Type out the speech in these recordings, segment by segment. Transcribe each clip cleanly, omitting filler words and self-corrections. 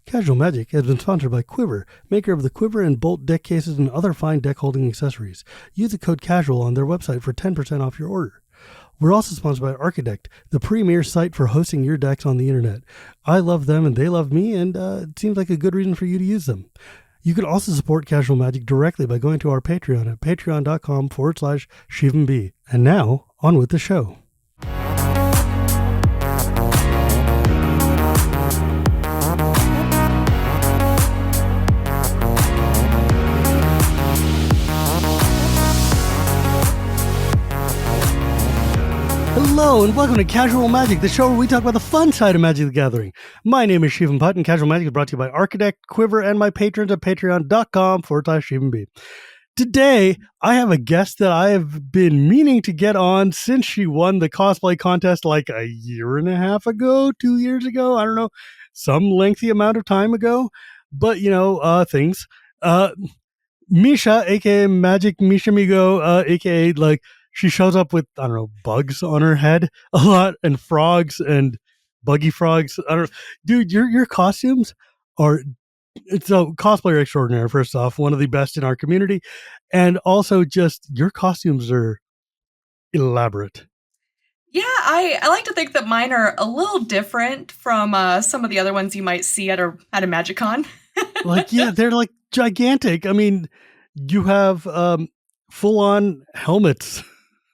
Casual Magic has been sponsored by Quiver, maker of the Quiver and Bolt deck cases and other fine deck holding accessories. Use the code CASUAL on their website for 10% off your order. We're also sponsored by Architect, the premier site for hosting your decks on the internet. I love them and they love me, and it seems like a good reason for you to use them. You can also support Casual Magic directly by going to our Patreon at patreon.com/ShivamB. And now, on with the show. Hello and welcome to Casual Magic, the show where we talk about the fun side of Magic the Gathering. My name is Shivam Bhatt, and Casual Magic is brought to you by Architect, Quiver, and my patrons at patreon.com/ShivamB. Today, I have a guest that I have been meaning to get on since she won the cosplay contest like a year and a half ago, 2 years ago, I don't know, some lengthy amount of time ago. But, things. Misha, aka Magic Mishamigo, aka like, she shows up with, I don't know, bugs on her head a lot and frogs and buggy frogs. I don't know. Dude, your costumes are, so cosplayer extraordinaire, first off, one of the best in our community. And also just your costumes are elaborate. Yeah, I like to think that mine are a little different from some of the other ones you might see at a MagicCon. They're like gigantic. I mean, you have full-on helmets.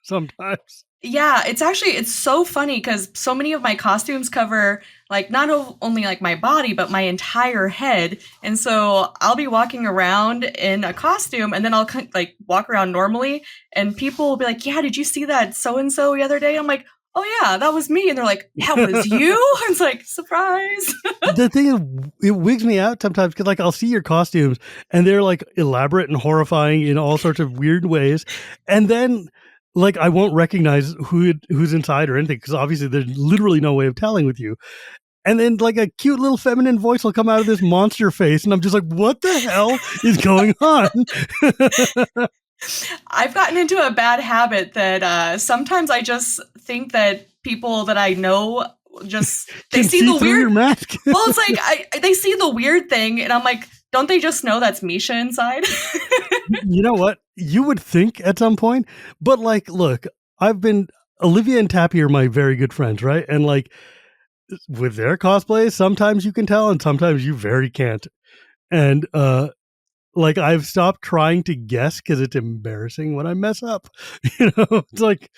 Sometimes. Yeah, it's so funny because so many of my costumes cover like not only like my body, but my entire head. And so I'll be walking around in a costume and then I'll like walk around normally and people will be like, yeah, did you see that so-and-so the other day? I'm like, oh yeah, that was me. And they're like, that was you? It's like, surprise. The thing is, it wigs me out sometimes because like I'll see your costumes and they're like elaborate and horrifying in all sorts of weird ways. And then like, I won't recognize who's inside or anything because obviously there's literally no way of telling with you. And then like a cute little feminine voice will come out of this monster face and I'm just like, what the hell is going on? I've gotten into a bad habit that sometimes I just think that people that I know just, they see the weird mask. Well, it's like, they see the weird thing and I'm like, don't they just know that's Misha inside? You know what? You would think at some point, but like, look, Olivia and Tappy are my very good friends, right? And like with their cosplays, sometimes you can tell and sometimes you very can't. And like I've stopped trying to guess because it's embarrassing when I mess up. It's like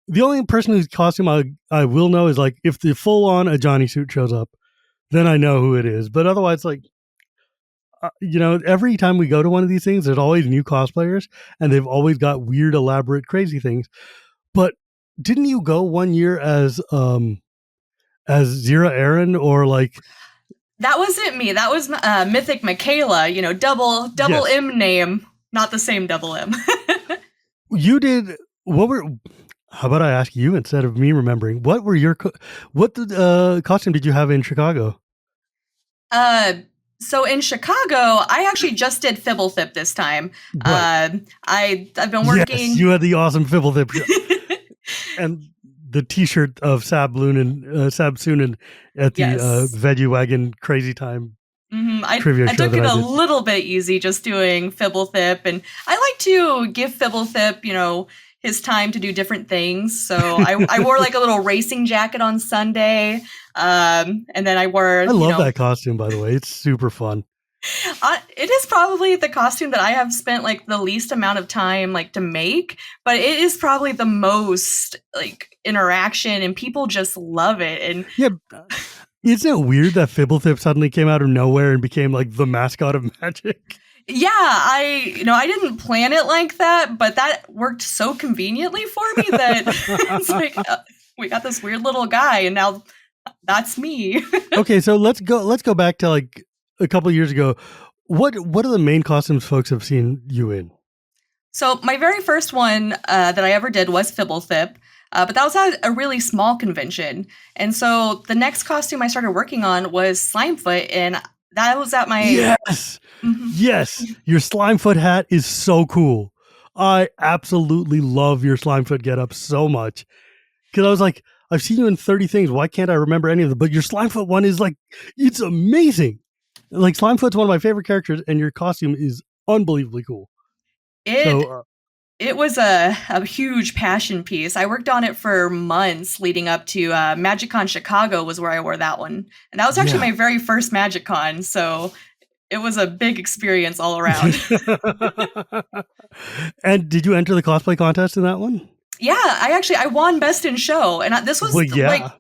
the only person whose costume I will know is like if the full on a Johnny suit shows up, then I know who it is. But otherwise, like, every time we go to one of these things, there's always new cosplayers and they've always got weird, elaborate, crazy things. But didn't you go one year as Zira Aaron or like? That wasn't me. That was Mythic Michaela, double yes. M name, not the same double M. You did, how about I ask you instead of me remembering, what costume did you have in Chicago? So in Chicago, I actually just did Fblthp this time. Right. I've been working. Yes, you had the awesome Fblthp and the T-shirt of Sab Sunan at the Veggie Wagon Crazy Time. Mm-hmm. I took it a little bit easy just doing Fblthp, and I like to give Fblthp, his time to do different things. So I wore like a little racing jacket on Sunday. And then I love that costume, by the way. It's super fun. It is probably the costume that I have spent like the least amount of time like to make, but it is probably the most like interaction and people just love it. And yeah, isn't it weird that Fblthp suddenly came out of nowhere and became like the mascot of Magic? Yeah, I didn't plan it like that, but that worked so conveniently for me that it's like we got this weird little guy, and now that's me. Okay, so let's go back to like a couple of years ago. What are the main costumes folks have seen you in? So my very first one that I ever did was Fblthp, but that was at a really small convention, and so the next costume I started working on was Slimefoot, and that was at my yes. Yes, your Slimefoot hat is so cool. I absolutely love your Slimefoot getup so much. Because I was like, I've seen you in 30 things. Why can't I remember any of them? But your Slimefoot one is like, it's amazing. Like Slimefoot's one of my favorite characters, and your costume is unbelievably cool. It So it was a huge passion piece. I worked on it for months leading up to MagicCon Chicago was where I wore that one. And that was actually yeah. my very first MagicCon, so it was a big experience all around. And did you enter the cosplay contest in that one? Yeah, I won best in show, and this was Well, yeah.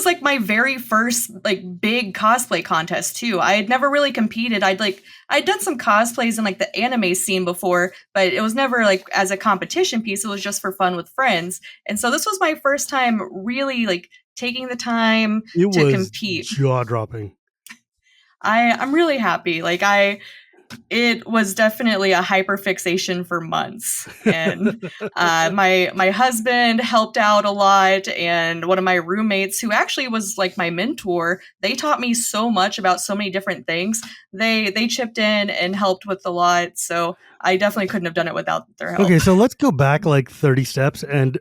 like my very first like big cosplay contest too. I had never really competed. I'd done some cosplays in like the anime scene before, but it was never like as a competition piece. It was just for fun with friends, and so this was my first time really like taking the time It to was compete. jaw dropping. I'm really happy. It was definitely a hyperfixation for months, and my husband helped out a lot, and one of my roommates who actually was like my mentor, they taught me so much about so many different things. They chipped in and helped with a lot, so I definitely couldn't have done it without their help. Okay, so let's go back like 30 steps and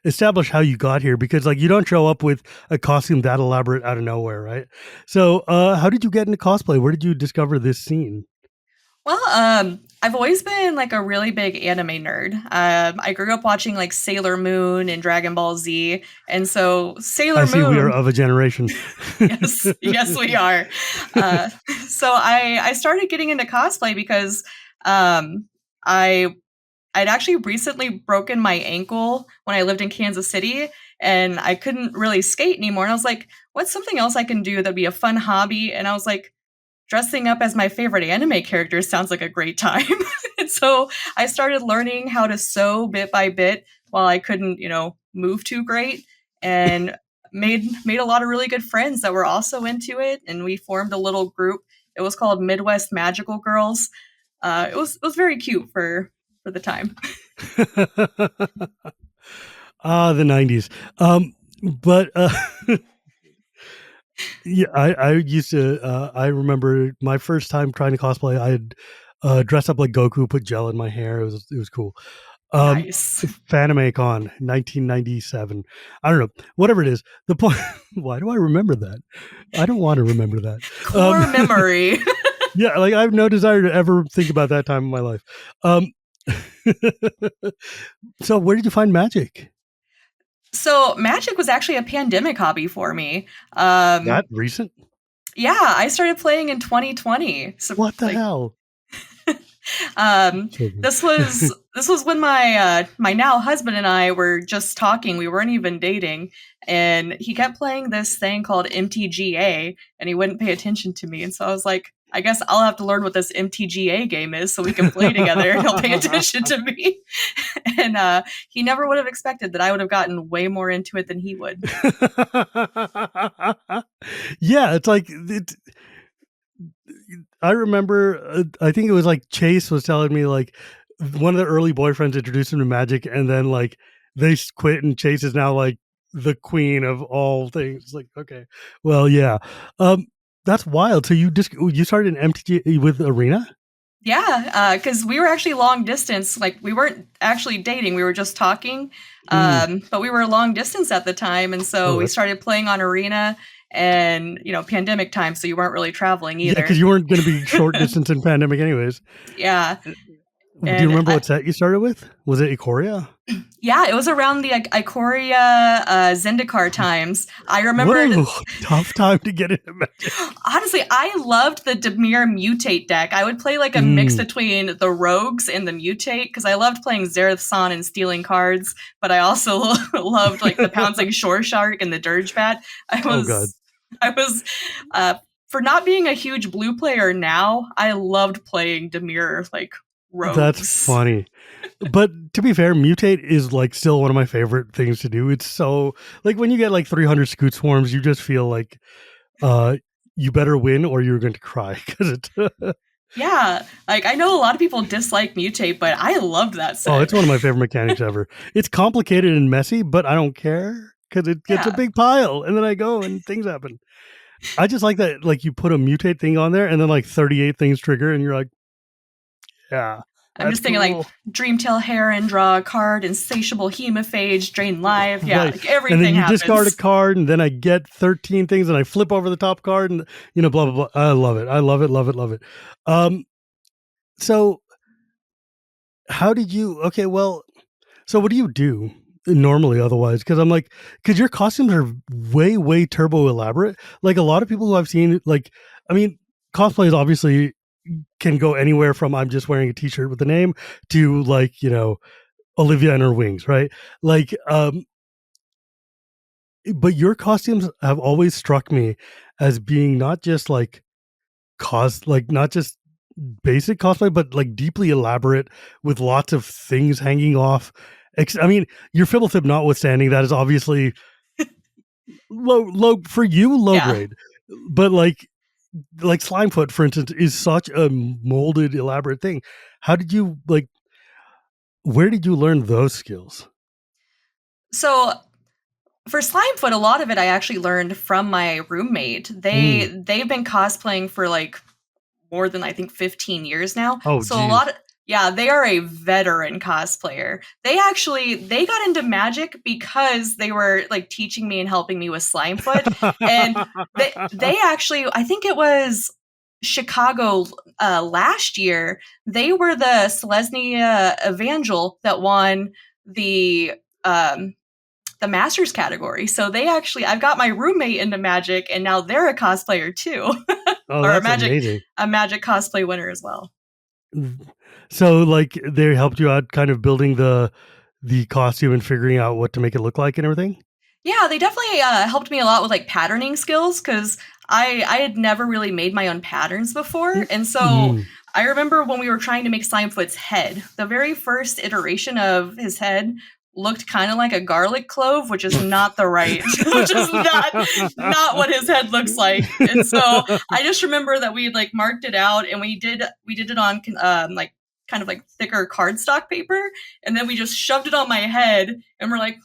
establish how you got here, because like you don't show up with a costume that elaborate out of nowhere, right? So how did you get into cosplay? Where did you discover this scene? Well, I've always been like a really big anime nerd. I grew up watching like Sailor Moon and Dragon Ball Z, and so Sailor I see we are Moon. of a generation. Yes, we are. Uh, so I started getting into cosplay because I I'd actually recently broken my ankle when I lived in Kansas City, and I couldn't really skate anymore. And I was like, what's something else I can do that'd be a fun hobby? And I was like, dressing up as my favorite anime characters sounds like a great time. And so I started learning how to sew bit by bit while I couldn't, move too great, and made a lot of really good friends that were also into it, and we formed a little group. It was called Midwest Magical Girls. It was very cute for the time. The 90s. But yeah, I used to. I remember my first time trying to cosplay. I had dressed up like Goku, put gel in my hair. It was cool. Um, Nice. Fanimecon, 1997. I don't know, whatever it is. The point. Why do I remember that? I don't want to remember that. Core memory. Yeah, like I have no desire to ever think about that time in my life. Um, so where did you find magic? So magic was actually a pandemic hobby for me. That recent? Yeah, I started playing in 2020. So What the like hell? this was when my now husband and I were just talking. We weren't even dating, and he kept playing this thing called MTGA, and he wouldn't pay attention to me. And so I was like, I guess I'll have to learn what this MTGA game is so we can play together, and he'll pay attention to me. And he never would have expected that I would have gotten way more into it than he would. Yeah, it's like I remember. I think it was like Chase was telling me like one of the early boyfriends introduced him to magic, and then like they quit, and Chase is now like the queen of all things. Like, okay, well, yeah, that's wild. So you started an MTG with Arena? Yeah, because we were actually long distance. Like we weren't actually dating; we were just talking. But we were long distance at the time, and so we started playing on Arena. And pandemic time, so you weren't really traveling Yeah, either. because you weren't going to be short distance in pandemic, anyways. Yeah. Do you remember what set you started with? Was it Ikoria? Yeah, it was around the Ikoria Zendikar times. I remember what a tough time to get into Magic. Honestly, I loved the Dimir Mutate deck. I would play like a mix between the Rogues and the Mutate because I loved playing Zareth-san and stealing cards, but I also loved like the Pouncing Shore Shark and the Dirge Bat. I was for not being a huge blue player now, I loved playing Dimir like Rogues. That's funny. But to be fair, Mutate is like still one of my favorite things to do. It's so like when you get like 300 Scoot Swarms, you just feel like you better win or you're going to cry because it's yeah, like I know a lot of people dislike Mutate, but I loved that set. Oh, it's one of my favorite mechanics ever. It's complicated and messy, but I don't care because it gets a big pile and then I go and things happen. I just like that, like you put a Mutate thing on there and then like 38 things trigger and you're like, yeah. I'm That's just thinking like cool. Dreamtail Heron, draw a card, Insatiable Hemophage, Drain Life. Yeah, Right. like And then everything you discard a happens. card, and then I get 13 things, and I flip over the top card, and blah blah blah. I love it. I love it. Love it. Love it. So how did you? Okay, well, so what do you do normally otherwise? Because I'm like, because your costumes are way turbo elaborate. Like a lot of people who I've seen, like, I mean, cosplay is obviously can go anywhere from I'm just wearing a t-shirt with the name to like Olivia and her wings, right? Like, but your costumes have always struck me as being not just like like not just basic cosplay, but like deeply elaborate with lots of things hanging off. I mean, your Fblthp notwithstanding, that is obviously low for you, low Yeah. grade. But like Slimefoot, for instance, is such a molded, elaborate thing. How did you like? Where did you learn those skills? So for Slimefoot, a lot of it I actually learned from my roommate. Mm. They've been cosplaying for like more than I think 15 years now. Oh, So a geez. lot of yeah, they are a veteran cosplayer. They got into magic because they were like teaching me and helping me with Slimefoot. And they actually I think it was Chicago last year, they were the Selesnya Evangel that won the um, the masters category. So they actually I've got my roommate into magic and now they're a cosplayer too. Oh, Or that's amazing. a magic cosplay winner as well. So like they helped you out kind of building the costume and figuring out what to make it look like and everything? Yeah, they definitely helped me a lot with like patterning skills because I had never really made my own patterns before, and so Mm. I remember when we were trying to make Slimefoot's head, the very first iteration of his head looked kind of like a garlic clove, which is not the right, which is not what his head looks like. And so I just remember that we like marked it out and we did it on like kind of like thicker cardstock paper, and then we just shoved it on my head, and we're like,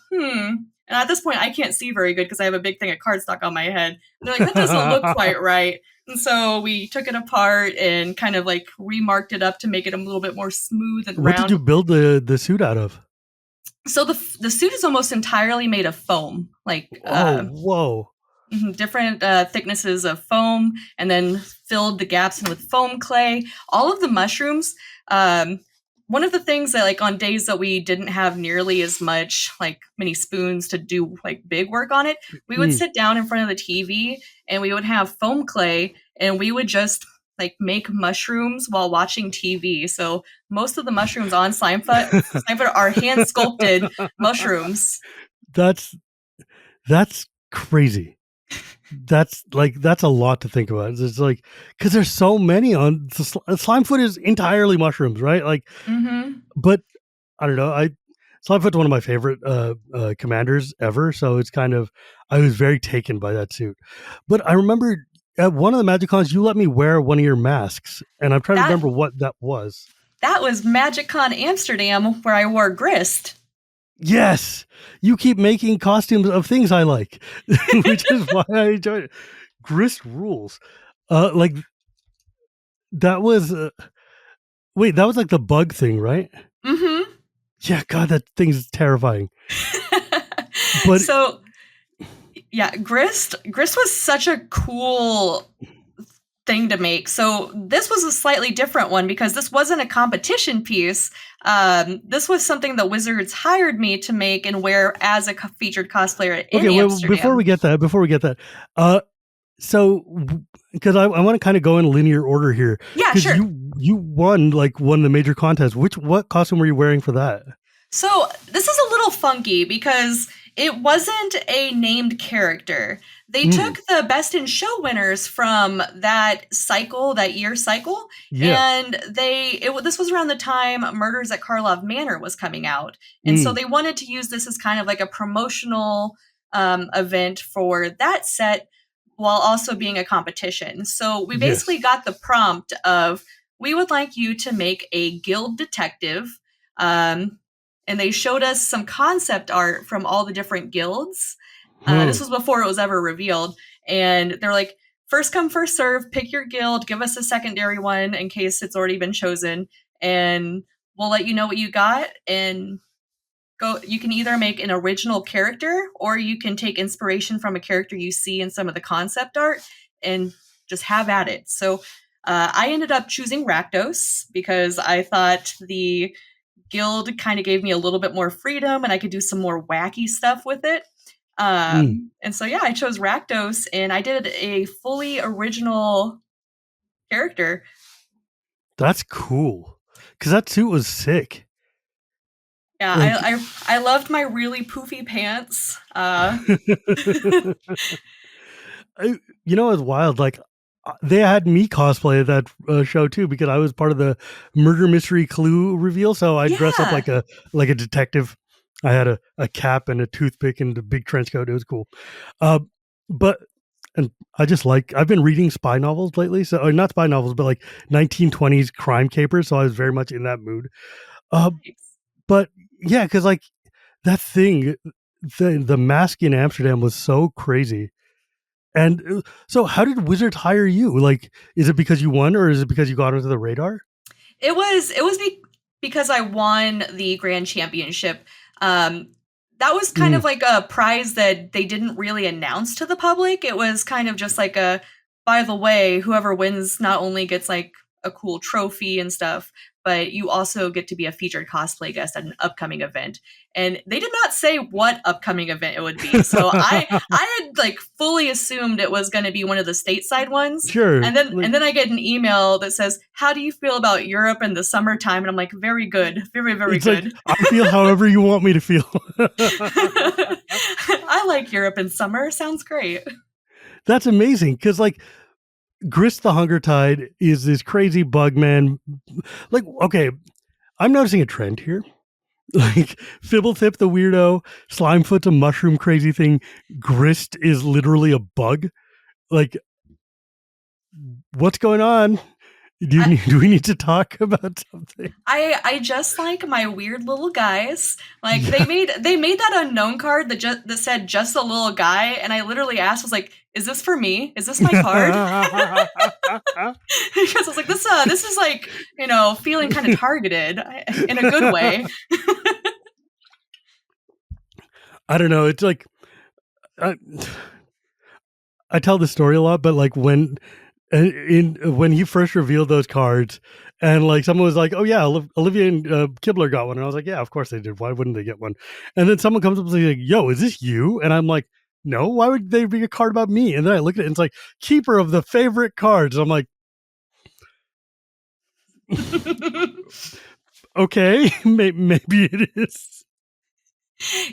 and at this point, I can't see very good because I have a big thing of cardstock on my head. And they're like, that doesn't look quite right. And so we took it apart and kind of like remarked it up to make it a little bit more smooth and What did you round. build the suit out of? So the suit is almost entirely made of foam, like Oh, whoa. different thicknesses of foam, and then filled the gaps in with foam clay. All of the mushrooms. One of the things that like on days that we didn't have nearly as much like many spoons to do like big work on it, we would sit down in front of the TV and we would have foam clay and we would just like make mushrooms while watching TV. So most of the mushrooms on Slimefoot are hand sculpted mushrooms. That's crazy. That's a lot to think about. It's like because there's so many on Slimefoot is entirely mushrooms, right? Like, but I don't know. Slimefoot's one of my favorite commanders ever, so it's kind of I was very taken by that suit. But I remember at one of the Magic Cons, you let me wear one of your masks, and I'm trying to remember what that was. That was Magic Con Amsterdam, where I wore Grist. Yes, you keep making costumes of things I like, which is why I enjoy it. Grist rules. Like that was wait, that was like the bug thing, right? Mm-hmm. Yeah, God, that thing's terrifying. But so, yeah, Grist was such a cool thing to make. So this was a slightly different one because this wasn't a competition piece. This was something that Wizards hired me to make and wear as a featured cosplayer in Amsterdam. Before we get that, so because I want to kind of go in linear order here. Yeah, sure. You won like one of the major contests. What costume were you wearing for that? So this is a little funky because it wasn't a named character. They took the best in show winners from that year cycle, and this was around the time Murders at Karlov Manor was coming out, and so they wanted to use this as kind of like a promotional event for that set while also being a competition. So we basically got the prompt of, we would like you to make a guild detective, and they showed us some concept art from all the different guilds. This was before it was ever revealed. And they're like, first come, first serve, pick your guild, give us a secondary one in case it's already been chosen. And we'll let you know what you got, and go. You can either make an original character, or you can take inspiration from a character you see in some of the concept art and just have at it. So I ended up choosing Rakdos because I thought the guild kind of gave me a little bit more freedom and I could do some more wacky stuff with it. And so, yeah, I chose Rakdos and I did a fully original character. That's cool. Because that suit was sick. Yeah, Like, I loved my really poofy pants. you know, it's wild. Like, they had me cosplay at that show too because I was part of the murder mystery clue reveal. So I dressed up Yeah. like a detective. I had a cap and a toothpick and a big trench coat. It was cool. But and I just I've been reading spy novels lately. So or not spy novels, but like 1920s crime capers. So I was very much in that mood. Nice. But yeah, because like that thing, the mask in Amsterdam was so crazy. And so, how did Wizards hire you? Like, is it because you won, or is it because you got onto the radar? It was because I won the grand championship. That was kind of like a prize that they didn't really announce to the public. It was kind of just like a, by the way, whoever wins not only gets like a cool trophy and stuff, but you also get to be a featured cosplay guest at an upcoming event. And they did not say what upcoming event it would be. So I had like fully assumed it was going to be one of the stateside ones. Sure. And then I get an email that says, "How do you feel about Europe in the summertime?" And I'm like, "Very good. Very, very it's good." Like, I feel however you want me to feel. I like Europe in summer. Sounds great. That's amazing because like Grist the Hunger Tide is this crazy bug man. Like, okay, I'm noticing a trend here. Like Fblthp the weirdo, Slimefoot's a mushroom crazy thing. Grist is literally a bug. Like, what's going on? Do we need to talk about something? I just like my weird little guys. Like they made that unknown card that said just a little guy, and I literally asked, was like, "Is this for me? Is this my card?" Because I was like, this is like, feeling kind of targeted in a good way. I don't know. It's like I tell this story a lot, but like when he first revealed those cards, and like someone was like, "Oh yeah, Olivia and Kibler got one," and I was like, "Yeah, of course they did. Why wouldn't they get one?" And then someone comes up and says, like, "Yo, is this you?" And I'm like, "No, why would they bring a card about me?" And then I look at it and it's like, "Keeper of the favorite cards." And I'm like, okay, maybe it is.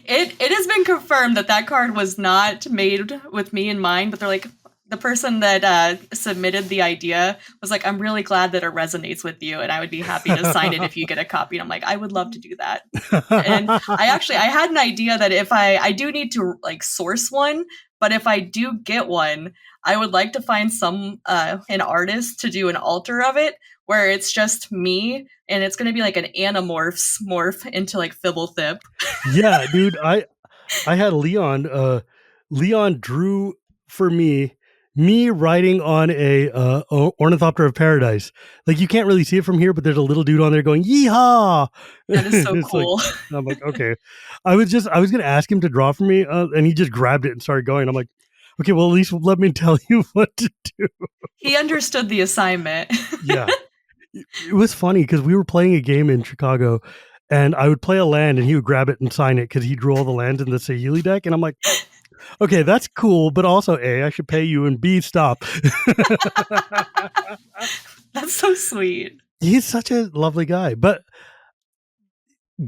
It has been confirmed that card was not made with me in mind, but they're like, the person that submitted the idea was like, "I'm really glad that it resonates with you, and I would be happy to sign it if you get a copy." And I'm like, I would love to do that. And I had an idea that if I do need to like source one, but if I do get one, I would like to find an artist to do an altar of it where it's just me, and it's going to be like an Animorphs morph into like Fblthp. Yeah, dude, I had Leon. Leon drew for me riding on a Ornithopter of Paradise. Like you can't really see it from here, but there's a little dude on there going yeehaw. That is so cool. Like, I'm like, okay. I was gonna ask him to draw for me, and he just grabbed it and started going. I'm like, okay, well at least let me tell you what to do. He understood the assignment. Yeah, it was funny because we were playing a game in Chicago, and I would play a land, and he would grab it and sign it because he drew all the lands in the Saheeli deck, and I'm like, okay, that's cool, but also A, I should pay you, and B, stop. That's so sweet. He's such a lovely guy. But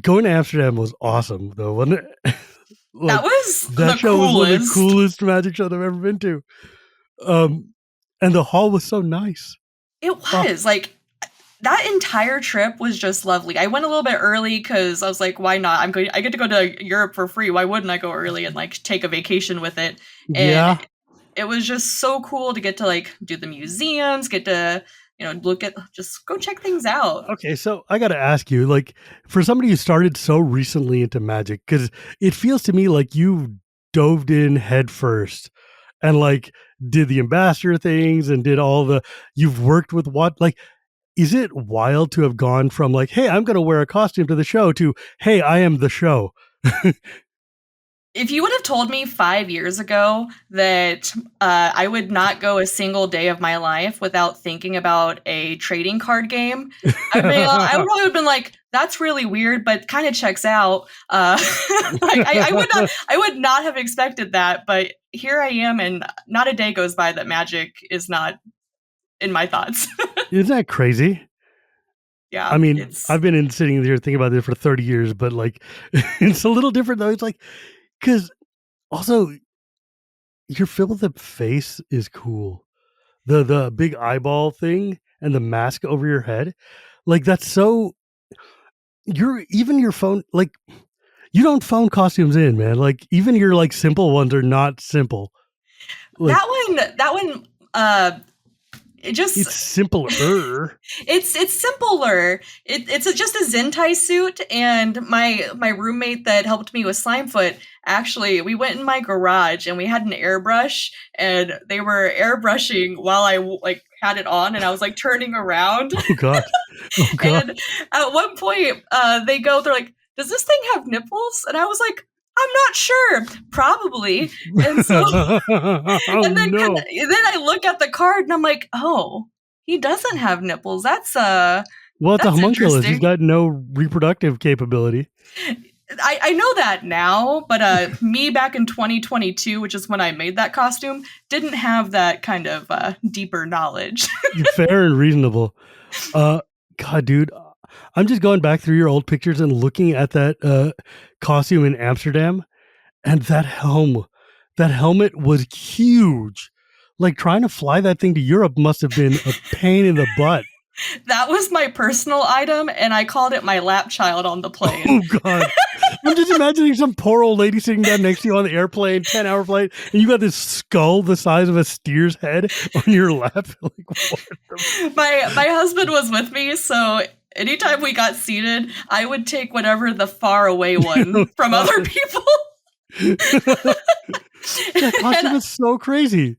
going to Amsterdam was awesome, though, wasn't it? Like, that show was one of the coolest Magic shows I've ever been to. And the hall was so nice. It was like that entire trip was just lovely. I went a little bit early because I was like, why not? I get to go to Europe for free. Why wouldn't I go early and like take a vacation with it? And yeah, it was just so cool to get to like do the museums, get to just go check things out. Okay, so I got to ask you, like, for somebody who started so recently into Magic, because it feels to me like you dove in head first and like did the ambassador things and did all you've worked with what, like, is it wild to have gone from like, hey, I'm going to wear a costume to the show to, hey, I am the show? If you would have told me 5 years ago that I would not go a single day of my life without thinking about a trading card game, I would probably have been like, "That's really weird, but kind of checks out." I would not have expected that, but here I am, and not a day goes by that Magic is not in my thoughts. Isn't that crazy? Yeah, I mean, I've been sitting here thinking about this for 30 years, but like, it's a little different though. It's like, because also your Fblthp face is cool. The big eyeball thing and the mask over your head, like that's so. Your phone, like you don't phone costumes in, man. Like even your like simple ones are not simple. Like, that one. It's simpler. It's simpler. It's just a Zentai suit, and my roommate that helped me with Slimefoot, actually, we went in my garage and we had an airbrush, and they were airbrushing while I like had it on, and I was like turning around. Oh god! Oh god! And at one point, they're like, "Does this thing have nipples?" And I was like, "I'm not sure. Probably." And so, and then I look at the card and I'm like, "Oh, he doesn't have nipples. That's well, it's a homunculus. He's got no reproductive capability." I know that now, but me back in 2022, which is when I made that costume, didn't have that kind of deeper knowledge. Fair and reasonable. God, dude. I'm just going back through your old pictures and looking at that costume in Amsterdam, and that helmet was huge. Like trying to fly that thing to Europe must have been a pain in the butt. That was my personal item, and I called it my lap child on the plane. Oh god. I'm just imagining some poor old lady sitting down next to you on the airplane, 10-hour flight, and you got this skull the size of a steer's head on your lap. Like, what? My husband was with me, so anytime we got seated, I would take whatever the far away one from other people. That costume is so crazy.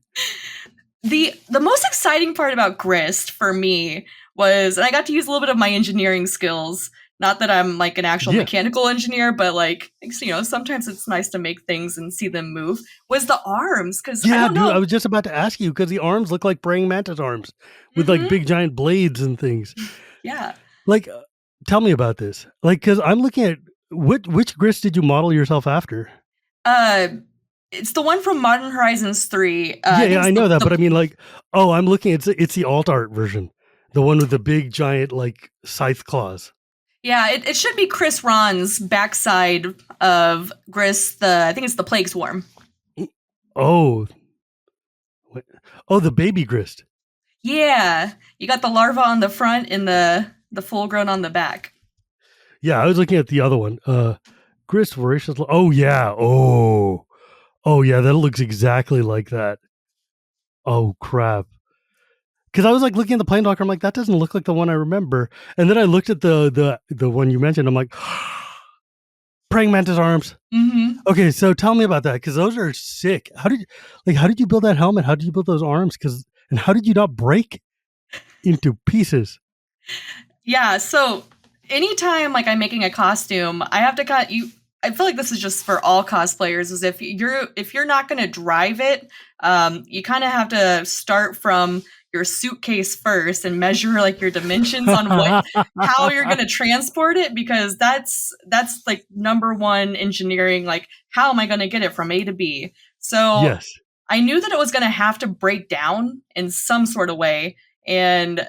The most exciting part about Grist for me was, and I got to use a little bit of my engineering skills. Not that I'm like an actual mechanical engineer, but like, you know, sometimes it's nice to make things and see them move. Was the arms, because I was just about to ask you, because the arms look like praying mantis arms with like big giant blades and things. Yeah. Like, tell me about this. Like, because I'm looking at which Grist did you model yourself after? It's the one from Modern Horizons 3. I know that, but I mean, like, I'm looking. It's the alt art version, the one with the big giant like scythe claws. Yeah, it should be Chris Ron's backside of Grist. I think it's the Plague Swarm. Oh, the baby Grist. Yeah, you got the larva on the front and the full grown on the back. Yeah, I was looking at the other one. Grist voracious. Oh yeah. Oh yeah, that looks exactly like that. Oh crap. Because I was like looking at the plane docker, I'm like, that doesn't look like the one I remember. And then I looked at the one you mentioned. I'm like, praying mantis arms. Mm-hmm. Okay, so tell me about that, because those are sick. How did you build that helmet? How did you build those arms? And how did you not break into pieces? Yeah, so anytime like I'm making a costume, I have to I feel like this is just for all cosplayers, is if you're not going to drive it, you kind of have to start from your suitcase first and measure like your dimensions on how you're going to transport it, because that's like number one engineering, like how am I going to get it from A to B? So yes. I knew that it was going to have to break down in some sort of way, and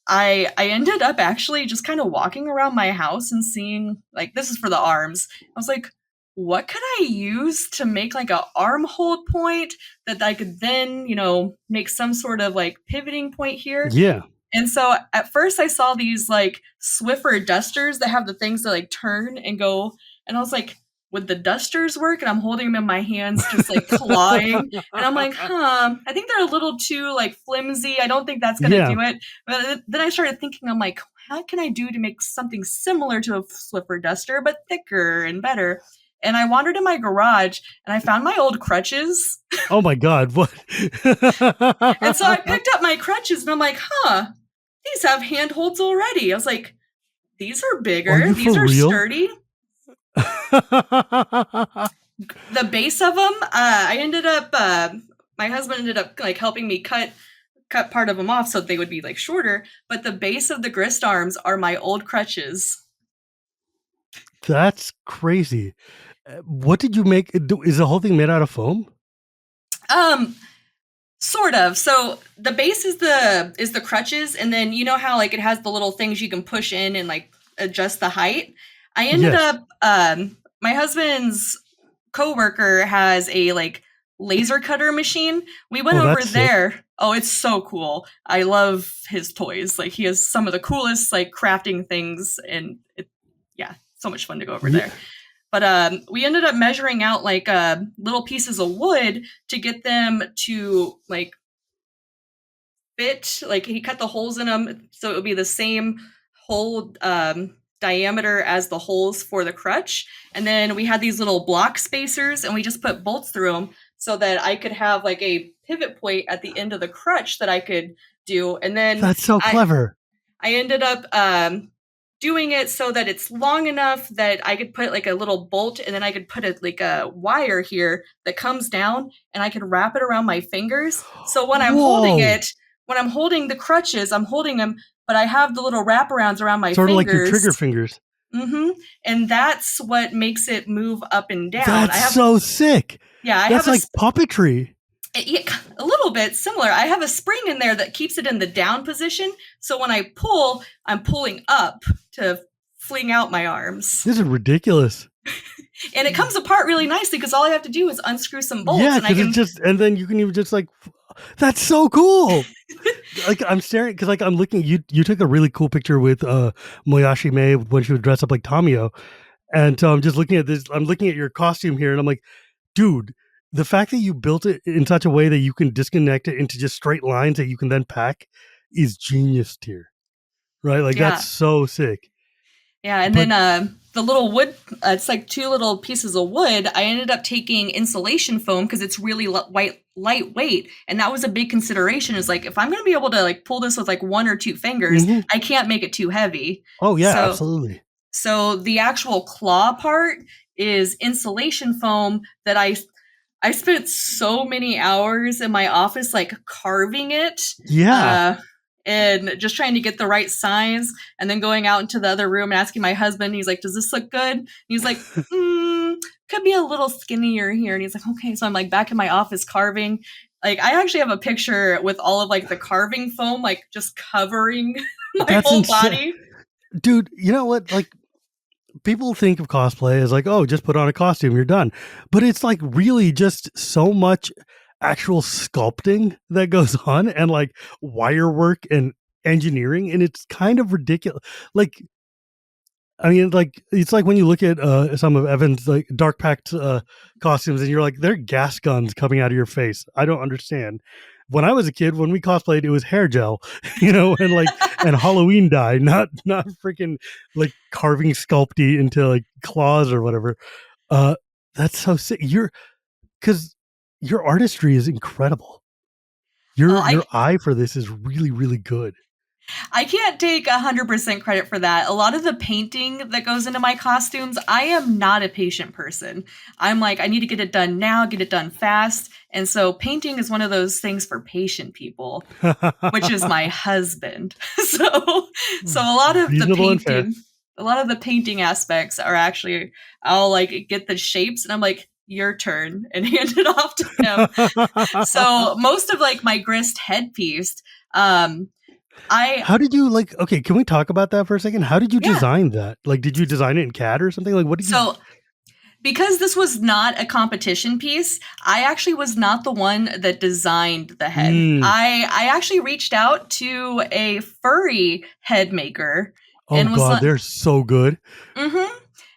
I ended up actually just kind of walking around my house and seeing, like, this is for the arms. I was like, what could I use to make like a arm hold point that I could then, you know, make some sort of like pivoting point here? Yeah. And so at first I saw these like Swiffer dusters that have the things that like turn and go. And I was like, would the dusters work? And I'm holding them in my hands, just like clawing. And I'm like, I think they're a little too like flimsy. I don't think that's going to do it. But then I started thinking, I'm like, how can I do to make something similar to a Swiffer duster, but thicker and better? And I wandered in my garage and I found my old crutches. Oh my God. What? And so I picked up my crutches and I'm like, these have handholds already. I was like, these are Are bigger. you for These are real? sturdy. The base of them, I ended up, my husband ended up like helping me cut part of them off so they would be like shorter. But the base of the grist arms are my old crutches. That's crazy. What did you make? Is the whole thing made out of foam? Sort of. So the base is the crutches, and then you know how like it has the little things you can push in and like adjust the height. I ended Yes. up my husband's coworker has a like laser cutter machine. We went Oh, over that's sick. there. Oh, it's so cool. I love his toys. Like he has some of the coolest like crafting things, and yeah, so much fun to go over Yeah. there. But we ended up measuring out like little pieces of wood to get them to like fit. Like he cut the holes in them so it would be the same hole diameter as the holes for the crutch. And then we had these little block spacers, and we just put bolts through them so that I could have like a pivot point at the end of the crutch that I could do. And then That's so clever. I ended up doing it so that it's long enough that I could put like a little bolt, and then I could put like a wire here that comes down, and I could wrap it around my fingers. So when I'm holding Whoa. it, when I'm holding the crutches, I'm holding them, but I have the little wraparounds around my Sort of like your fingers. trigger fingers. And that's what makes it move up and down. That's so sick. Yeah, that's like puppetry. A little bit similar. I have a spring in there that keeps it in the down position. So when I pull, I'm pulling up to fling out my arms. This is ridiculous. And it comes apart really nicely because all I have to do is unscrew some bolts. Yeah, because it's just, and then you can even just like, that's so cool. Like I'm staring because like I'm looking. You took a really cool picture with Moyashi May when she would dress up like Tamio, and so I'm just looking at this. I'm looking at your costume here, and I'm like, dude, the fact that you built it in such a way that you can disconnect it into just straight lines that you can then pack is genius tier, right? Like that's so sick. Yeah, and then the little wood, it's like two little pieces of wood. I ended up taking insulation foam because it's really lightweight, and that was a big consideration. Is like if I'm going to be able to like pull this with like one or two fingers, I can't make it too heavy. Oh yeah, absolutely. So the actual claw part is insulation foam that I spent so many hours in my office like carving it. Yeah. And just trying to get the right size, and then going out into the other room and asking my husband, he's like, does this look good? And he's like, could be a little skinnier here. And he's like, okay. So I'm like back in my office carving. Like I actually have a picture with all of like the carving foam, like just covering my whole body. Dude, you know what? Like people think of cosplay as like, oh, just put on a costume, you're done. But it's like really just so much actual sculpting that goes on, and like wire work and engineering, and it's kind of ridiculous. Like I mean, like it's like when you look at some of Evan's like Dark Pact costumes, and you're like, they're gas guns coming out of your face. I don't understand. When I was a kid, when we cosplayed, it was hair gel, and like and Halloween dye, not freaking like carving sculpty into like claws or whatever. That's so sick. Because your artistry is incredible. Your eye for this is really, really good. I can't take 100% credit for that. A lot of the painting that goes into my costumes, I am not a patient person. I'm like, I need to get it done now, get it done fast. And so painting is one of those things for patient people, which is my husband. So a lot of the painting aspects are actually, I'll like get the shapes and I'm like, your turn, and hand it off to him. So most of like my grist headpiece, how did you like, okay, can we talk about that for a second? How did you design that? Like, did you design it in CAD or something? Like, what did you... Because this was not a competition piece, I actually was not the one that designed the head. I actually reached out to a furry head maker. Oh God, they're so good.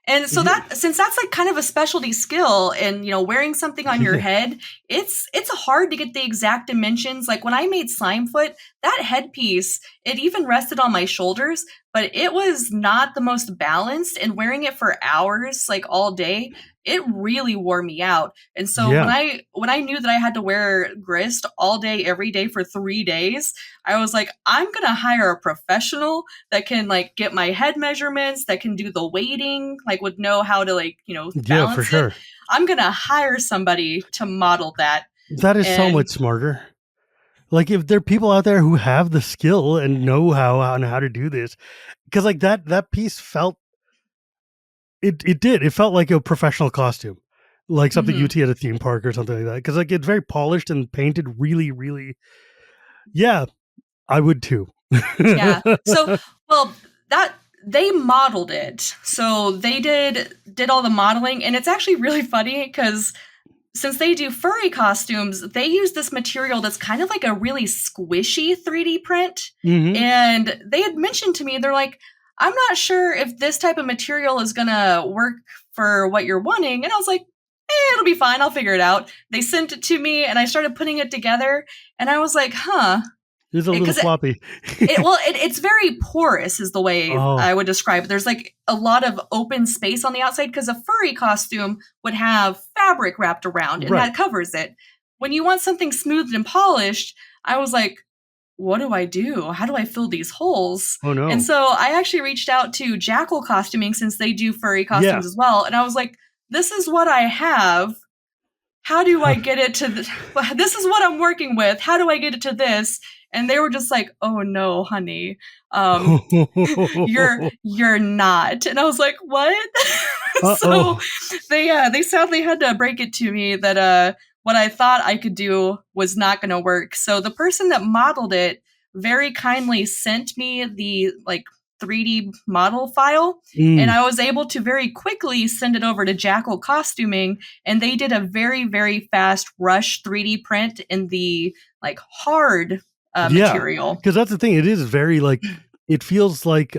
And so since that's like kind of a specialty skill, and wearing something on your head, it's hard to get the exact dimensions. Like when I made Slimefoot, that headpiece, it even rested on my shoulders, but it was not the most balanced, and wearing it for hours, like all day, it really wore me out. And so Yeah. when I knew that I had to wear grist all day every day for 3 days, I was like, I'm going to hire a professional that can like get my head measurements, that can do the weighting, like would know how to like, Yeah, for balance it. sure. I'm going to hire somebody to model that. That is so And much smarter. Like if there are people out there who have the skill and know how to do this, because like that piece felt it felt like a professional costume, like something mhm. you'd see at a theme park or something like that. Because like it's very polished and painted, really, really. Yeah, I would too. Yeah. So, well, that they modeled it. So they did all the modeling, and it's actually really funny because since they do furry costumes, they use this material that's kind of like a really squishy 3D print. Mhm. And they had mentioned to me, they're like, I'm not sure if this type of material is going to work for what you're wanting. And I was like, it'll be fine. I'll figure it out. They sent it to me, and I started putting it together. And I was like, huh. It's a little Because floppy. it's very porous is the way Oh, I would describe it. There's like a lot of open space on the outside because a furry costume would have fabric wrapped around and right. that covers it. When you want something smooth and polished, I was like, what do I do? How do I fill these holes? Oh And no. so I actually reached out to Jackal Costuming since they do furry Yeah. costumes as well. And I was like, this is what I have. How do I get it to this is what I'm working with. How do I get it to this? And they were just like, oh no, honey. You're not. And I was like, what? So Uh-oh. they sadly had to break it to me that what I thought I could do was not gonna work. So the person that modeled it very kindly sent me the like 3D model file, and I was able to very quickly send it over to Jackal Costuming, and they did a very, very fast rush 3D print in the like hard Yeah, material. because that's the thing. It is very like it feels like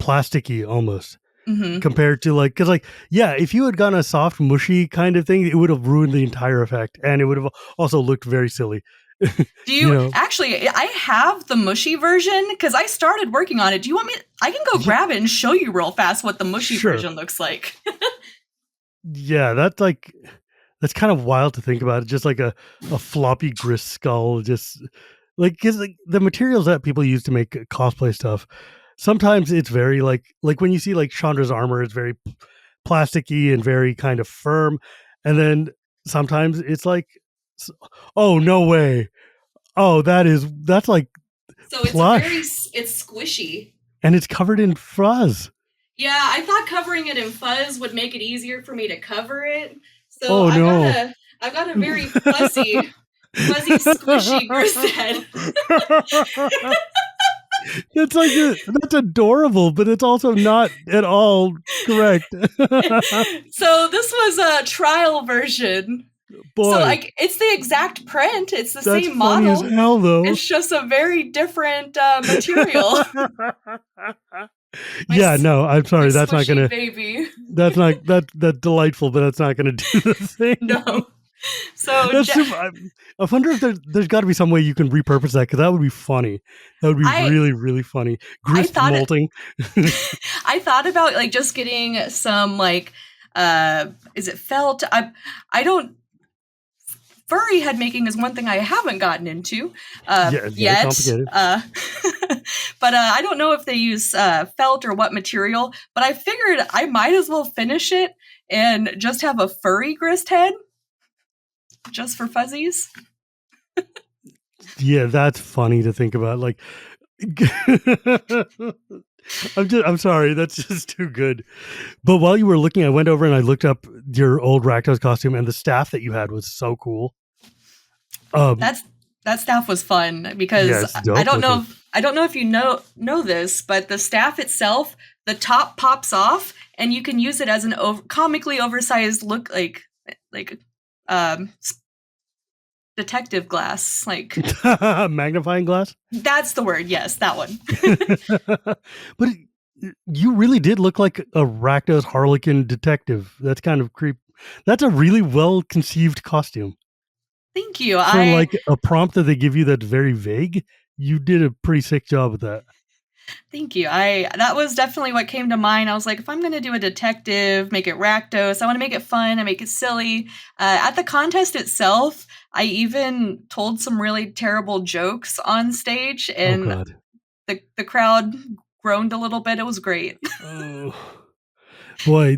plasticky almost Hmm. compared to like because like yeah, if you had gone a soft mushy kind of thing, it would have ruined the entire effect, and it would have also looked very silly. Do You you know, actually? I have the mushy version because I started working on it. Do you want me? I can go grab it and show you real fast what the mushy sure. version looks like. Yeah, that's like that's kind of wild to think about. It's just like a floppy grist skull, just like because like, the materials that people use to make cosplay stuff. Sometimes it's very like when you see like Chandra's armor, it's very plasticky and very kind of firm, and then sometimes it's like, oh no way, oh that's like So plush, it's squishy. and it's covered in fuzz. Yeah, I thought covering it in fuzz would make it easier for me to cover it. So Oh no. I've got a very fuzzy, squishy grist head. It's like that's adorable, but it's also not at all correct. So this was a trial version. Boy, So like it's the exact print. It's the that's same funny as model. hell, though. It's just a very different material. Yeah, no, I'm sorry. That's not gonna. Baby. That's not that's delightful, but that's not gonna do the thing. No. So That's super, I wonder if there's got to be some way you can repurpose that because that would be funny. That would be really really funny. Grist molting. I thought about like just getting some like is it felt? I don't. Furry head making is one thing I haven't gotten into yet. Complicated. But I don't know if they use felt or what material. But I figured I might as well finish it and just have a furry grist head, just for fuzzies. Yeah, that's funny to think about. Like, I'm sorry, that's just too good. But while you were looking, I went over and I looked up your old Rakdos costume, and the staff that you had was so cool. That staff was fun because I don't know if you know this, but the staff itself, the top pops off, and you can use it as an comically oversized look like detective glass, like magnifying glass. That's the word. Yes, that one. But you really did look like a Rakdos Harlequin detective. That's kind of creep. That's a really well conceived costume. Thank you. For like a prompt that they give you that's very vague, you did a pretty sick job with that. Thank you. That was definitely what came to mind. I was like, if I'm going to do a detective, make it Rakdos, I want to make it fun, I make it silly. At the contest itself, I even told some really terrible jokes on stage, Oh and God. the crowd groaned a little bit. It was great. Oh boy,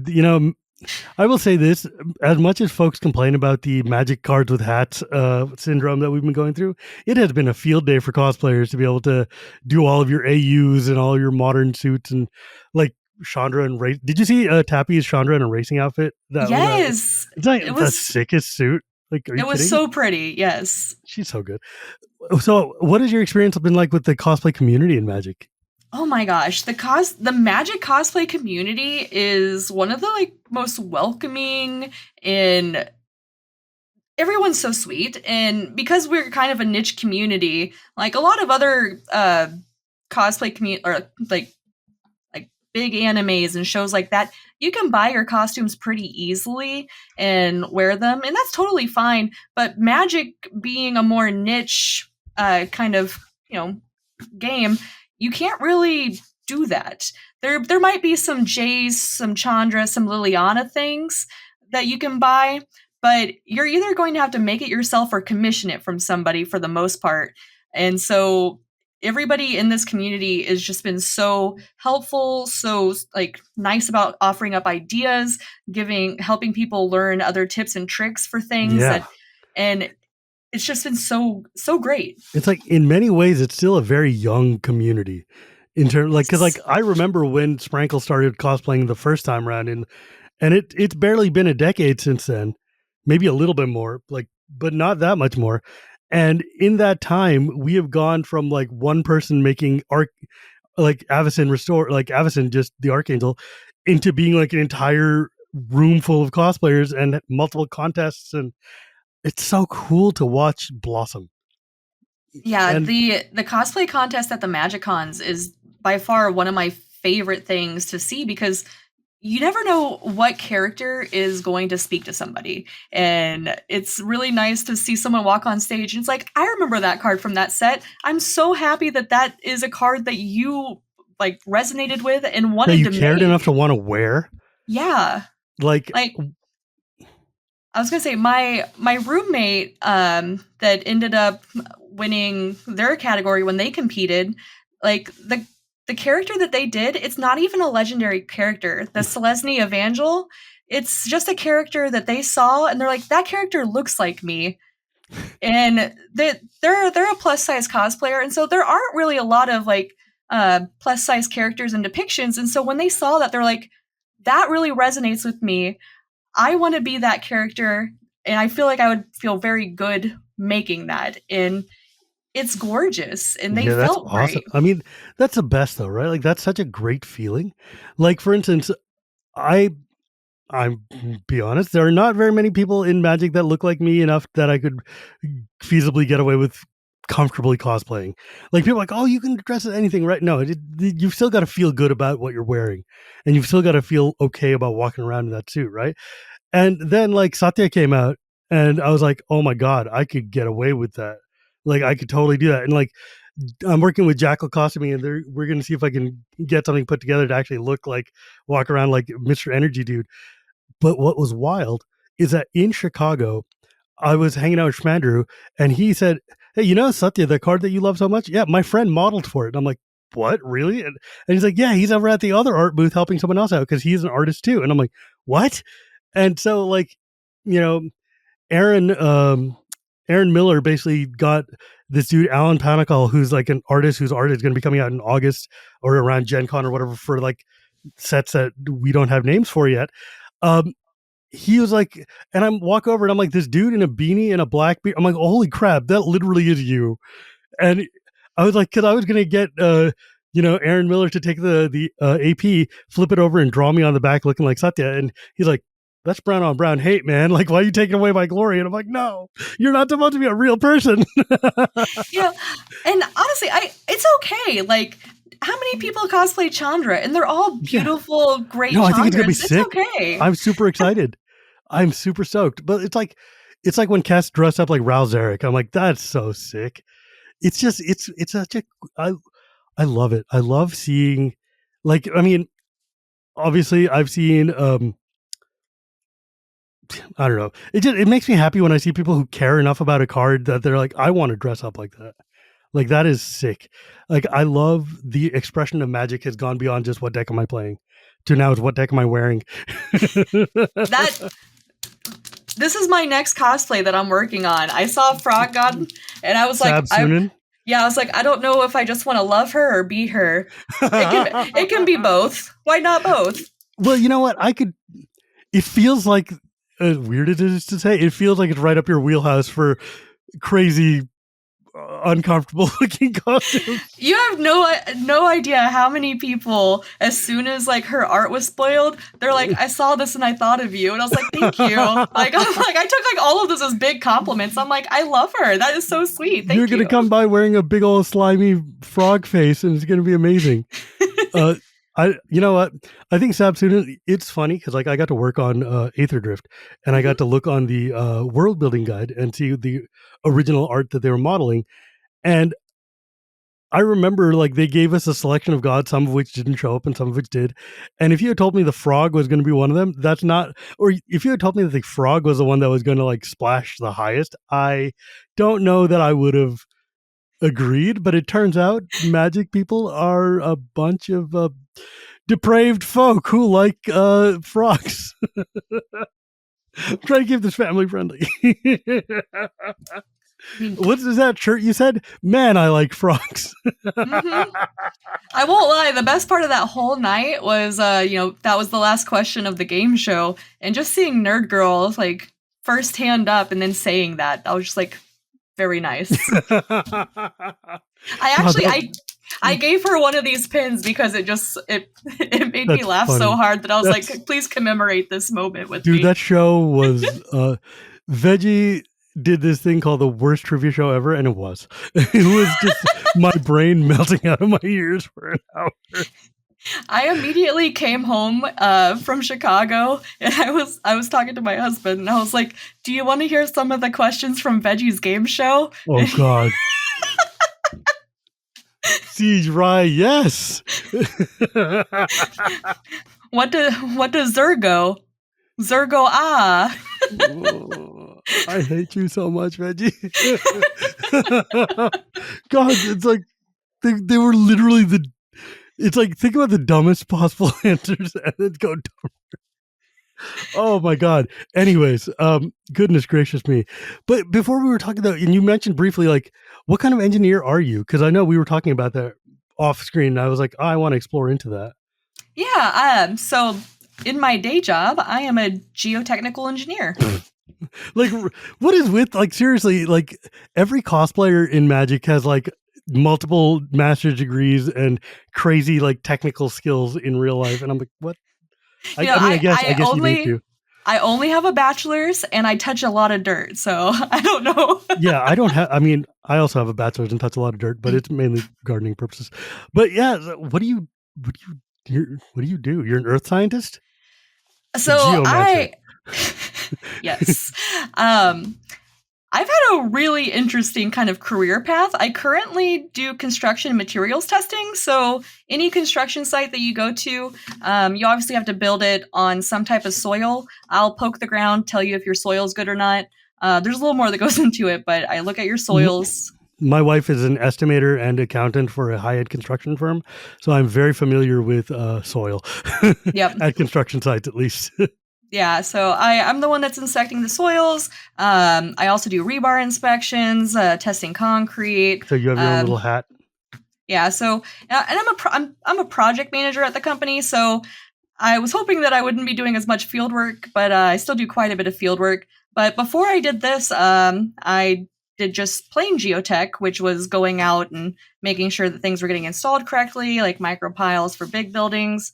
I will say this: as much as folks complain about the magic cards with hats syndrome that we've been going through, it has been a field day for cosplayers to be able to do all of your AUs and all your modern suits and like Chandra and race. Did you see Tappy's Chandra in a racing outfit? That was Yes, it's like it the was sickest suit. Like, are you it was kidding? so pretty. Yes. She's so good. So, what has your experience been like with the cosplay community in Magic? Oh my gosh, the Magic cosplay community is one of the like most welcoming, and everyone's so sweet. And because we're kind of a niche community, like a lot of other cosplay community or like big animes and shows like that, you can buy your costumes pretty easily and wear them, and that's totally fine. But Magic being a more niche kind of, you know, game, you can't really do that. There might be some Jays, some Chandra, some Liliana things that you can buy, but you're either going to have to make it yourself or commission it from somebody for the most part. And so everybody in this community has just been so helpful, so like nice about offering up ideas, helping people learn other tips and tricks for things Yeah, that, and it's just been so great. it's like in many ways, it's still a very young community in terms, like, because like Yes. I remember when Sprankle started cosplaying the first time around, and it's barely been a decade since then, maybe a little bit more, like, but not that much more. And in that time, we have gone from like one person making arc, like Avacyn restore, like Avacyn, just the Archangel, into being like an entire room full of cosplayers and multiple contests, and it's so cool to watch blossom. Yeah, And the cosplay contest at the MagicCons is by far one of my favorite things to see, because you never know what character is going to speak to somebody. And it's really nice to see someone walk on stage and it's like, I remember that card from that set. I'm so happy that that is a card that you like resonated with and that wanted you to cared enough make. to want to wear, Yeah. like, Like I was gonna say, my roommate that ended up winning their category when they competed, like the character that they did, it's not even a legendary character. The Selesny Evangel, it's just a character that they saw and they're like, that character looks like me. And they're a plus size cosplayer, and so there aren't really a lot of like plus size characters and depictions. And so when they saw that, they're like, that really resonates with me. I want to be that character, and I feel like I would feel very good making that. And it's gorgeous, and they yeah, that's felt awesome. great. I mean, that's the best though, right? Like, that's such a great feeling. Like, for instance, I I'm be honest, there are not very many people in Magic that look like me enough that I could feasibly get away with comfortably cosplaying. Like, people are like, oh, you can dress as anything, right? No, you've still got to feel good about what you're wearing, and you've still got to feel okay about walking around in that suit, right? And then like Satya came out, and I was like, oh my god, I could get away with that. Like, I could totally do that. And like, I'm working with Jackal Costuming, and we're going to see if I can get something put together to actually look like, walk around like Mr. Energy Dude. But what was wild is that in Chicago, I was hanging out with Schmandrew, and he said, hey, Satya, the card that you love so much? Yeah, my friend modeled for it. And I'm like, what, really? And he's like, yeah, he's over at the other art booth helping someone else out because he's an artist too. And I'm like, what? And so, like, you know, Aaron Aaron Miller basically got this dude Alan Panical, who's like an artist whose art is going to be coming out in August or around Gen Con or whatever, for like sets that we don't have names for yet. Um, he was like, and I'm walk over and I'm like, this dude in a beanie and a black beard. I'm like, holy crap, that literally is you. And I was like, because I was gonna get Aaron Miller to take the AP, flip it over, and draw me on the back looking like Satya. And he's like, that's brown on brown hate, man. Like, why are you taking away my glory? And I'm like, no, you're not supposed to be a real person. You know, and honestly, I it's okay. Like, how many people cosplay Chandra, and they're all Yeah, beautiful, great no, I think it's gonna be Chandras. It's sick. okay. I'm super excited. I'm super stoked. But it's like when Cass dressed up like Ral Zarek. I'm like, that's so sick. It's just it's such a I I love it. I love seeing, like, I mean, obviously, I've seen. I don't know. It makes me happy when I see people who care enough about a card that they're like, I want to dress up like that. Like that is sick. Like I love the expression of Magic has gone beyond just what deck am I playing to now is what deck am I wearing. That this is my next cosplay that I'm working on. I saw Frog God and I was like, I was like, I don't know if I just want to love her or be her. It can be both. Why not both? Well, you know what? It feels like, as weird as it is to say, it feels like it's right up your wheelhouse for crazy, uncomfortable looking costumes. You have no idea how many people, as soon as like her art was spoiled, they're like, I saw this and I thought of you, and I was like, thank you. Like I took like all of this as big compliments. I'm like, I love her. That is so sweet. Thank you. You're gonna come by wearing a big old slimy frog face, and it's gonna be amazing. You know what? I think Sabsunin, it's funny because like I got to work on Aetherdrift, and I got to look on the world building guide and see the original art that they were modeling. And I remember like they gave us a selection of gods, some of which didn't show up and some of which did. And if you had told me the frog was going to be one of them, that's not, or if you had told me that the frog was the one that was going to like splash the highest, I don't know that I would have agreed. But it turns out Magic people are a bunch of depraved folk who like frogs. I'm trying to keep this family friendly. What is that shirt you said? Man, I like frogs. Mm-hmm. I won't lie. The best part of that whole night was, that was the last question of the game show, and just seeing Nerd Girl like first hand up and then saying that was just like very nice. I gave her one of these pins because it made me laugh funny. So hard that I was like, please commemorate this moment with me. Dude, that show was Veggie did this thing called the worst trivia show ever, and it was just my brain melting out of my ears for an hour. I immediately came home from Chicago, and I was talking to my husband, and I was like, do you want to hear some of the questions from Veggie's game show? Oh God. Siege Rye, yes. What does Zergo? Zergo Oh, I hate you so much, Veggie. God, it's like they were literally it's like think about the dumbest possible answers and then go dumber. Oh my God. Anyways, goodness gracious me. But before we were talking about, and you mentioned briefly, like, what kind of engineer are you? Because I know we were talking about that off screen. And I was like, I want to explore into that. Yeah. So in my day job, I am a geotechnical engineer. Like, what is with, like, seriously, like, every cosplayer in Magic has, like, multiple master's degrees and crazy, like, technical skills in real life. And I'm like, what? I guess you need to. I only have a bachelor's and I touch a lot of dirt, so I don't know. Yeah, I also have a bachelor's and touch a lot of dirt, but it's mainly gardening purposes. But yeah, what do you do? You're an earth scientist? So yes. I've had a really interesting kind of career path. I currently do construction and materials testing. So any construction site that you go to, you obviously have to build it on some type of soil. I'll poke the ground, tell you if your soil is good or not. There's a little more that goes into it, but I look at your soils. My wife is an estimator and accountant for a high-end construction firm, so I'm very familiar with soil. Yep. At construction sites, at least. Yeah, so I'm the one that's inspecting the soils. I also do rebar inspections, testing concrete. So you have your own little hat. Yeah, so and I'm a project manager at the company, so I was hoping that I wouldn't be doing as much field work, but I still do quite a bit of field work. But before I did this, I did just plain geotech, which was going out and making sure that things were getting installed correctly, like micropiles for big buildings,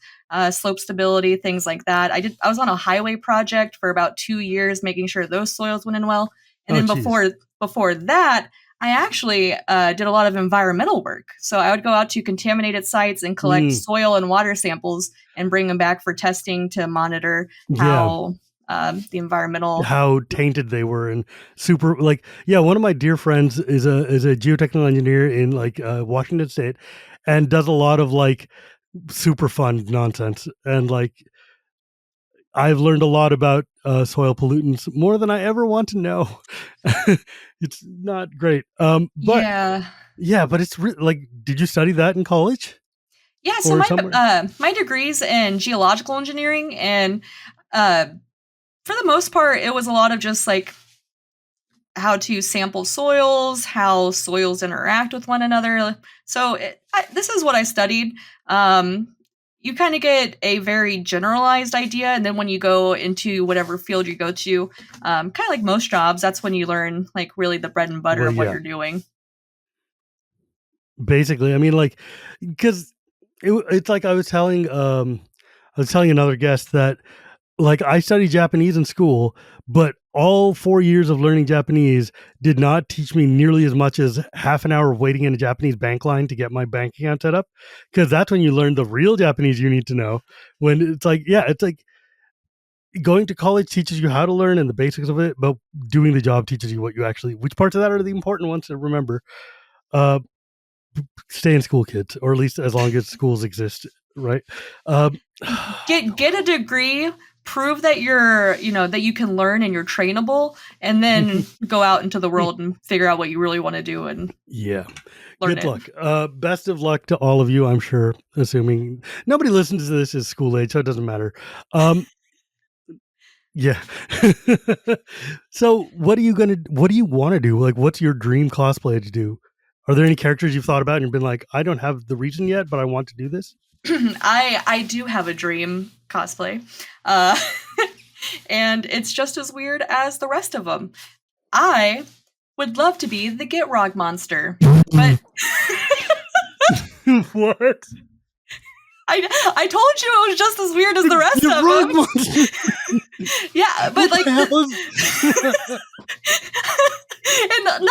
slope stability, things like that. I was on a highway project for about 2 years, making sure those soils went in well. And then before that, I actually did a lot of environmental work. So I would go out to contaminated sites and collect soil and water samples and bring them back for testing to monitor how the environmental, how tainted they were, and super, like, one of my dear friends is a geotechnical engineer in Washington State, and does a lot of like super fun nonsense. And like I've learned a lot about soil pollutants, more than I ever want to know. It's not great. But Yeah. yeah, but it's like, did you study that in college Yeah, so or somewhere? my degree's in geological engineering, and uh, for the most part, it was a lot of just like how to sample soils, how soils interact with one another. So this is what I studied. You kind of get a very generalized idea, and then when you go into whatever field you go to, kind of like most jobs, that's when you learn like really the bread and butter Well, of what yeah, you're doing. basically. I mean, like, because it's like I was telling another guest that like I studied Japanese in school, but all 4 years of learning Japanese did not teach me nearly as much as half an hour of waiting in a Japanese bank line to get my bank account set up. Because that's when you learn the real Japanese you need to know. When it's like, yeah, it's like going to college teaches you how to learn and the basics of it, but doing the job teaches you what you actually, which parts of that are the important ones to remember. Uh, Stay in school, kids, or at least as long as schools exist, right? Um, Get a degree, prove that that you can learn and you're trainable, and then go out into the world and figure out what you really want to do and yeah. learn Good it. luck. Best of luck to all of you, I'm sure, assuming nobody listens to this is school age, so it doesn't matter. Yeah. So what do you want to do? Like, what's your dream cosplay to do? Are there any characters you've thought about and you've been like, I don't have the reason yet, but I want to do this? I do have a dream cosplay, uh, and it's just as weird as the rest of them. I would love to be the Gitrog monster, but What? I told you it was just as weird as the rest You're of wrong, them. monster. Yeah, but What like, the hell is- and not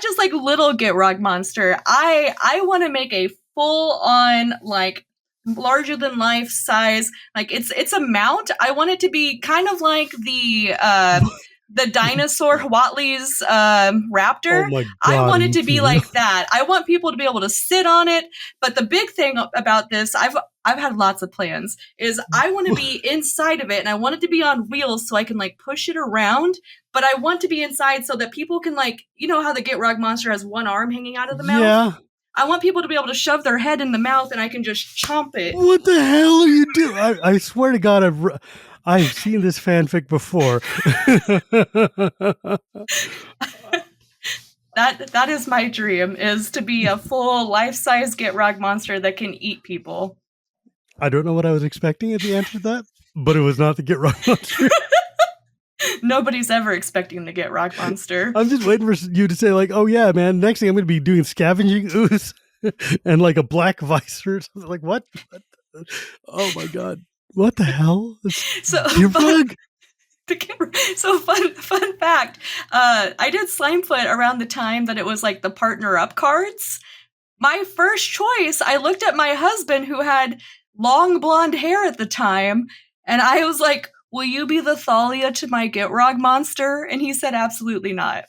just like little Gitrog monster. I want to make a full on like larger than life size, like it's a mount. I want it to be kind of like the dinosaur Watley's Oh raptor. my I god, want it me to be too. like that. I want people to be able to sit on it. But the big thing about this, I've had lots of plans, is I want to be inside of it, and I want it to be on wheels so I can like push it around. But I want to be inside so that people can, like, you know how the Gitrog monster has one arm hanging out of the mouth? Yeah. I want people to be able to shove their head in the mouth and I can just chomp it. What the hell are you doing? I swear to God, I've seen this fanfic before. That is my dream, is to be a full life-size Gitrog monster that can eat people. I don't know what I was expecting at the answer to that, but it was not the Get Rock Monster. Nobody's ever expecting the Gitrog monster. I'm just waiting for you to say, like, oh yeah, man, next thing I'm going to be doing scavenging ooze and like a black visor or something. Like, what? Oh my God. What the hell? So Gitrog? fun fact, I did Slimefoot around the time that it was like the partner up cards. My first choice, I looked at my husband who had long blonde hair at the time, and I was like, will you be the Thalia to my Gitrog monster? And he said absolutely not.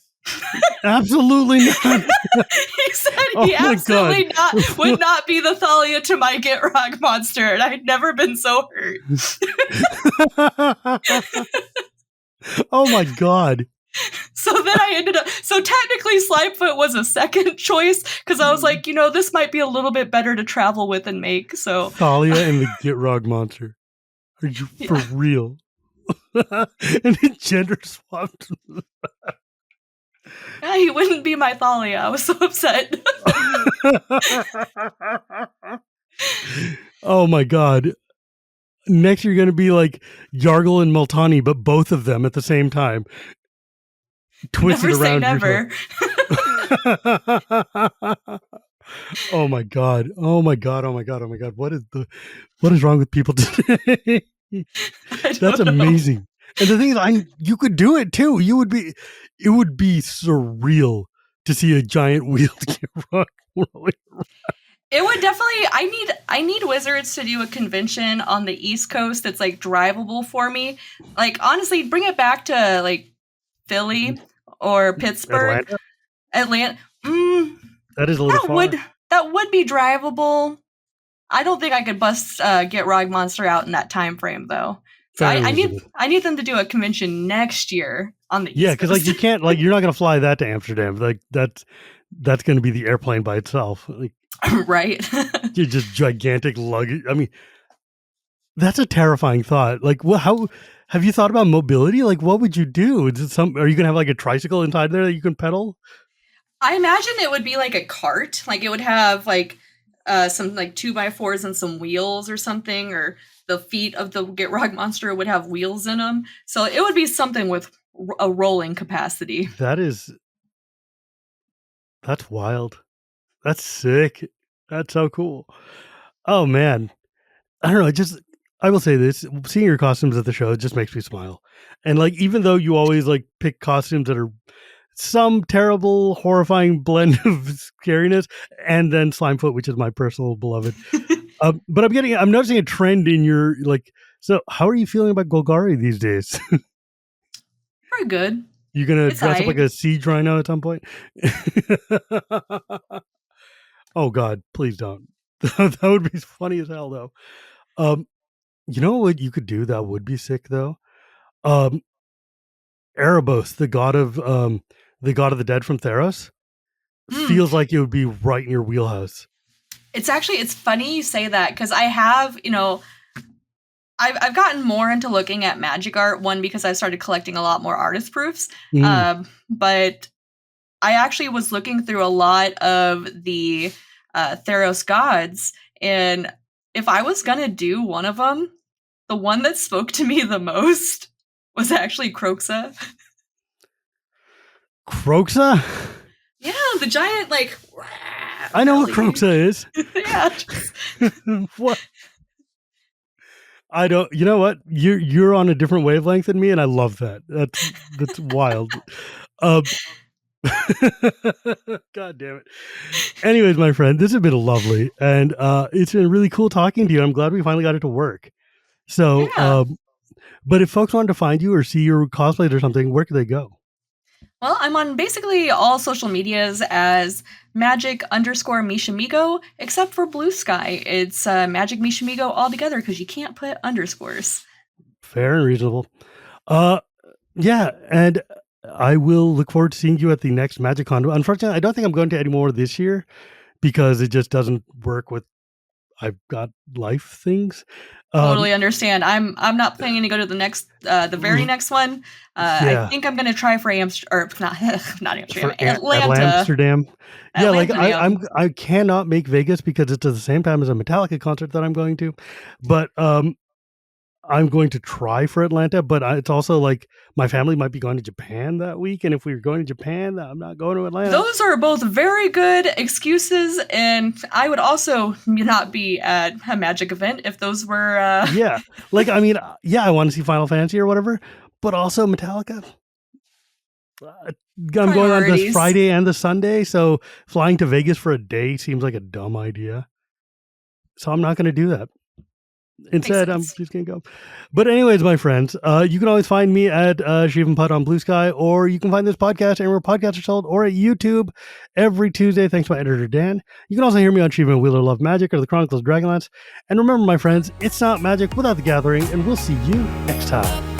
Absolutely not. He said he absolutely would not be the Thalia to my Gitrog monster, and I'd never been so hurt. Oh my God. So then I ended up, so technically Slimefoot was a second choice, because I was like, this might be a little bit better to travel with and make, so. Thalia and the Gitrog monster. Are you for real? And it gender swapped. Yeah, he wouldn't be my Thalia. I was so upset. Oh my God. Next you're going to be like Yargle and Multani, but both of them at the same time. Twisted never around. Say never. Oh my God. Oh my God. Oh my God. Oh my God. What is wrong with people today? That's amazing. And the thing is, you could do it too. It would be surreal to see a giant wheeled Gitrog rolling around. It would definitely. I need wizards to do a convention on the East Coast that's like drivable for me. Like, honestly, bring it back to like Philly or Pittsburgh, Atlanta. Atlanta. That is a little far. That would be drivable. I don't think I could bust Get Rog Monster out in that time frame though. So I need them to do a convention next year on the East Coast. Because like you can't you're not gonna fly that to Amsterdam. Like that's gonna be the airplane by itself. Like right. You're just gigantic luggage. I mean, that's a terrifying thought. Like, how have you thought about mobility? Like, what would you do? Are you gonna have like a tricycle inside there that you can pedal? I imagine it would be like a cart. Like it would have like some like 2x4s and some wheels or something, or the feet of the Get Rog Monster would have wheels in them. So it would be something with a rolling capacity. That's wild. That's sick. That's so cool. Oh man. I don't know. I will say this: seeing your costumes at the show just makes me smile. And like, even though you always like pick costumes that are some terrible, horrifying blend of scariness, and then Slimefoot, which is my personal beloved. But I'm noticing a trend in your like. So, how are you feeling about Golgari these days? Pretty good. You gonna dress up like a siege rhino at some point? Oh God, please don't. That would be funny as hell, though. You know what you could do that would be sick though? Erebos, the god of the dead from Theros, feels like it would be right in your wheelhouse. It's funny you say that because I have, I've gotten more into looking at magic art, one because I started collecting a lot more artist proofs, but I actually was looking through a lot of the Theros gods, and if I was gonna do one of them, the one that spoke to me the most was actually Croxa. Croxa? Yeah, the giant, like... I know what Croxa is. Yeah. What? I don't... You know what? You're on a different wavelength than me, and I love that. That's wild. God damn it. Anyways, my friend, this has been lovely, and it's been really cool talking to you. I'm glad we finally got it to work. So, yeah. But if folks wanted to find you or see your cosplays or something, where could they go? Well, I'm on basically all social medias as Magic_Mishamigo, except for Blue Sky. It's Magic Mishamigo all together because you can't put underscores. Fair and reasonable. Yeah, and I will look forward to seeing you at the next MagicCon. Unfortunately, I don't think I'm going to any more this year because it just doesn't work with I've got life things. Totally understand. I'm not planning to go to the very next one. Yeah. I think I'm going to try for Amsterdam, or not Amsterdam, Atlanta. Amsterdam. Yeah, like I cannot make Vegas because it's at the same time as a Metallica concert that I'm going to, but I'm going to try for Atlanta, but it's also like my family might be going to Japan that week. And if we were going to Japan, I'm not going to Atlanta. Those are both very good excuses. And I would also not be at a Magic event if those were... Yeah. Like, I mean, yeah, I want to see Final Fantasy or whatever, but also Metallica. I'm going on this Friday and the Sunday. So flying to Vegas for a day seems like a dumb idea. So I'm not going to do that. Instead, I'm just going to go. But anyways, my friends, you can always find me at Shivam Bhatt on Blue Sky, or you can find this podcast anywhere podcasts are sold, or at YouTube every Tuesday, thanks to my editor, Dan. You can also hear me on Shivam and Wheeler Love Magic or the Chronicles of Dragonlance. And remember, my friends, it's not magic without the gathering, and we'll see you next time.